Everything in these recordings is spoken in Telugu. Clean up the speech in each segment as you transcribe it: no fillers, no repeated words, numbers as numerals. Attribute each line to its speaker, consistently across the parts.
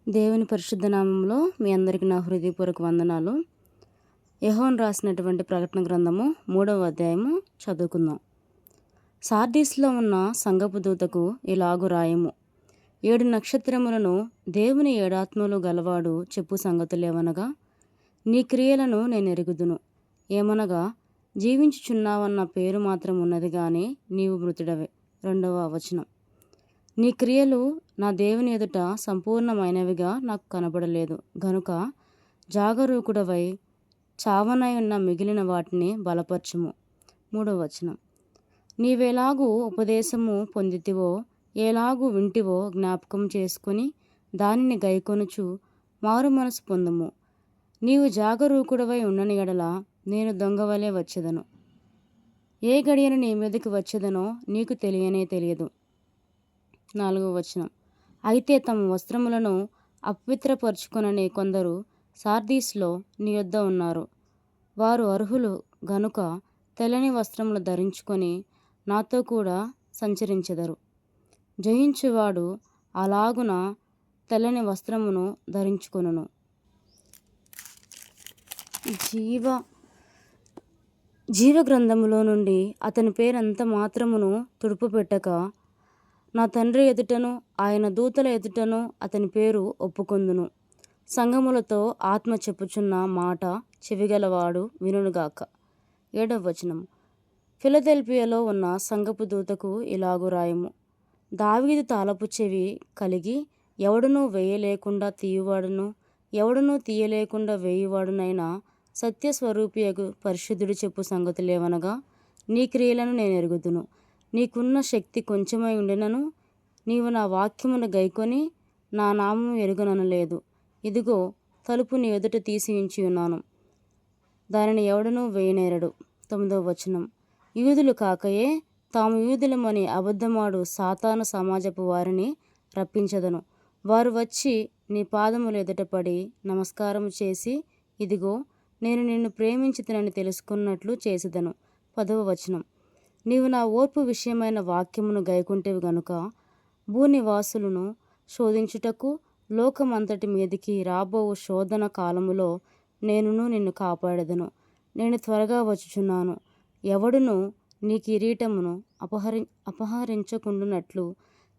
Speaker 1: దేవుని పరిశుద్ధ నామంలో మీ అందరికీ నా హృదయపూర్వక వందనాలు. యోహాను రాసినటువంటి ప్రకటన గ్రంథము 3వ అధ్యాయము చదువుకుందాం. సార్దీస్లో ఉన్న సంఘపు దూతకు ఇలాగు రాయము. 7 నక్షత్రములను దేవుని 7 ఆత్మలు గలవాడు చెప్పు సంగతులేవనగా, నీ క్రియలను నేను ఎరుగుదును. ఏమనగా, జీవించుచున్నావన్న పేరు మాత్రం ఉన్నది గాని నీవు మృతుడవే. 2వ వచనం. నీ క్రియలు నా దేవుని ఎదుట సంపూర్ణమైనవిగా నాకు కనబడలేదు గనుక జాగరూకుడవై చావనై ఉన్న మిగిలిన వాటిని బలపరచుము. 3వ వచనం. నీవెలాగూ ఉపదేశము పొందితివో, ఎలాగూ వింటివో జ్ఞాపకం చేసుకుని దానిని గైకొనుచు మారు మనసు పొందుము. నీవు జాగరూకుడవై ఉండని ఎడల నేను దొంగవలే వచ్చేదను. ఏ గడియను నీ మీదకి వచ్చేదనో నీకు తెలియదు. 4వ వచనం. అయితే తమ వస్త్రములను అపవిత్రపరుచుకొనని కొందరు సార్దీస్లో నీ యొద్ద ఉన్నారు. వారు అర్హులు గనుక తెల్లని వస్త్రములు ధరించుకొని నాతో కూడా సంచరించెదరు. జయించువాడు అలాగున తెల్లని వస్త్రమును ధరించుకొనును. జీవ గ్రంథములో నుండి అతని పేరంత మాత్రమును తుడుపు పెట్టక నా తండ్రి ఎదుటను ఆయన దూతల ఎదుటను అతని పేరు ఒప్పుకొందును. సంఘములతో ఆత్మ చెప్పుచున్న మాట చెవిగలవాడు వినుగాక. 7వ వచనం. ఫిలదెల్ఫియాలో ఉన్న సంఘపు దూతకు ఇలాగు రాయము. దావీదు తాళపు చెవి కలిగి ఎవడునూ వేయలేకుండా తీయువాడును, ఎవడునూ తీయలేకుండా వేయువాడునైన సత్యస్వరూపియగు పరిశుద్ధుడు చెప్పు సంగతులేవనగా, నీ క్రియలను నేను ఎరుగుదును. నీకున్న శక్తి కొంచెమై ఉండినను నీవు నా వాక్యమును గైకొని నా నామము ఎరుగననలేదు. ఇదిగో, తలుపు నీ ఎదుట తీసి ఉంచి ఉన్నాను, దానిని ఎవడనూ వేయనేరడు. 9వ వచనం. యూదులు కాకయే తాము యూదులమని అబద్ధమాడు సాతాను సమాజపు వారిని రప్పించదను. వారు వచ్చి నీ పాదముల ఎదుట పడి నమస్కారం చేసి, ఇదిగో నేను నిన్ను ప్రేమించితినని తెలుసుకున్నట్లు చేసేదను. 10వ వచనం. నీవు నా ఓర్పు విషయమైన వాక్యమును గైకుంటేవి గనుక భూనివాసులను శోధించుటకు లోకమంతటి మీదికి రాబోవు శోధన కాలములో నిన్ను కాపాడెదను. నేను త్వరగా వచ్చుచున్నాను. ఎవడును నీ కిరీటమును అపహరించకుండునట్లు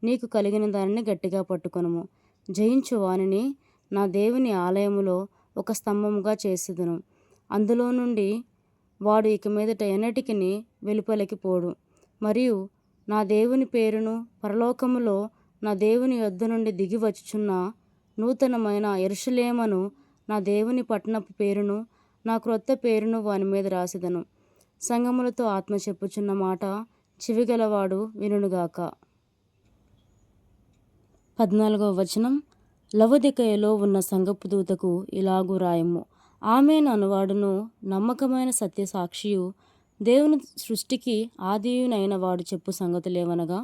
Speaker 1: నీకు కలిగిన దానిని గట్టిగా పట్టుకొనుము. జయించు వానిని నా దేవుని ఆలయములో ఒక స్తంభముగా చేసేదను. అందులో నుండి వాడు ఇక మీదట ఎన్నటికిని వెలుపలికి పోడు. మరియు నా దేవుని పేరును, పరలోకములో నా దేవుని యొద్ద నుండి దిగి వచ్చుచున్న నూతనమైన యెరూషలేమును, నా దేవుని పట్టణపు పేరును, నా క్రొత్త పేరును వాని మీద రాసేదను. సంఘములతో ఆత్మ చెప్పుచున్న మాట చెవిగలవాడు వినుగాక. 14వ వచనం. లవొదికయలో ఉన్న సంఘపు దూతకు ఇలాగు రాయము. ఆమేన్ అనువాడును నమ్మకమైన సత్యసాక్షియు దేవుని సృష్టికి ఆదియునైన వాడు చెప్పు సంగతులేవనగా,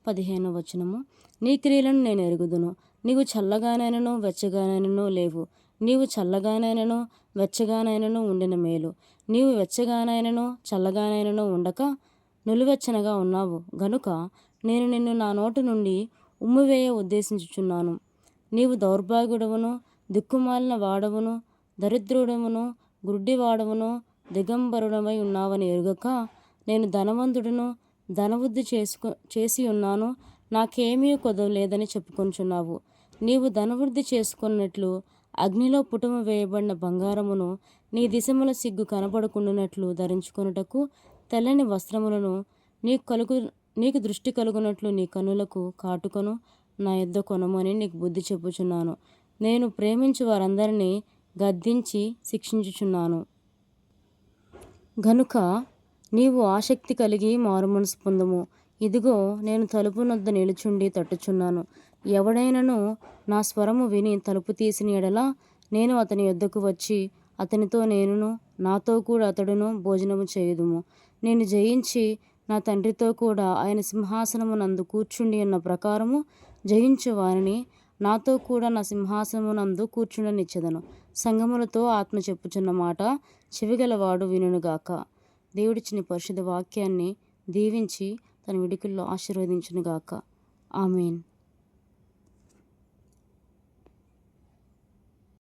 Speaker 1: 15వ వచనము. నీ క్రియలను నేను ఎరుగుదును. నీవు చల్లగానైనను వెచ్చగానైనను లేవు. నీవు చల్లగానైనను వెచ్చగానైనను ఉండిన మేలు. నీవు వెచ్చగానైనను చల్లగానైనను ఉండక నులివెచ్చనగా ఉన్నావు గనుక నేను నిన్ను నా నోటి నుండి ఉమ్మివేయ ఉద్దేశించుచున్నాను. నీవు దౌర్భాగ్యుడవును, దిక్కుమాలిన వాడవును, దరిద్రుడవును, గుడ్డివాడవును, దిగంబరుడవై ఉన్నావని ఎరుగక నేను ధనవంతుడును, ధనవృద్ధి చేసి ఉన్నాను, నాకేమీ కొదవలేదని చెప్పుకొంచున్నావు. నీవు ధనవృద్ధి చేసుకున్నట్లు అగ్నిలో పుటము వేయబడిన బంగారమును నీ దిశముల సిగ్గు కనపడకుండానట్లు ధరించుకొనుటకు తెల్లని వస్త్రములను నీకు దృష్టి కలుగునట్లు నీ కన్నులకు కాటుకొను నా యొద్ద కొనమని నీకు బుద్ధి చెప్పుచున్నాను. నేను ప్రేమించు వారందరినీ గద్దించి శిక్షించుచున్నాను. గనుక నీవు ఆసక్తి కలిగి మారుమనసు పొందుము. ఇదిగో నేను తలుపు నొద్ద నిలుచుండి తట్టుచున్నాను. ఎవడైనను నా స్వరము విని తలుపు తీసిన ఎడల నేను అతని యొద్దకు వచ్చి అతనితో నేనును నాతో కూడా అతడును భోజనము చేయుదుము. నేను జయించి నా తండ్రితో కూడా ఆయన సింహాసనమునందు కూర్చుండి ఉన్న ప్రకారము జయించు వారిని నాతో కూడా నా సింహాసనమునందు కూర్చుండనిచ్చెదను. సంఘములతో ఆత్మ చెప్పుచున్న మాట చెవిగలవాడు వినుగాక. దేవుడిచ్చిన పరిశుద్ధ వాక్యాన్ని దీవించి తన విడికుల్లో ఆశీర్వదించునుగాక. ఆమేన్.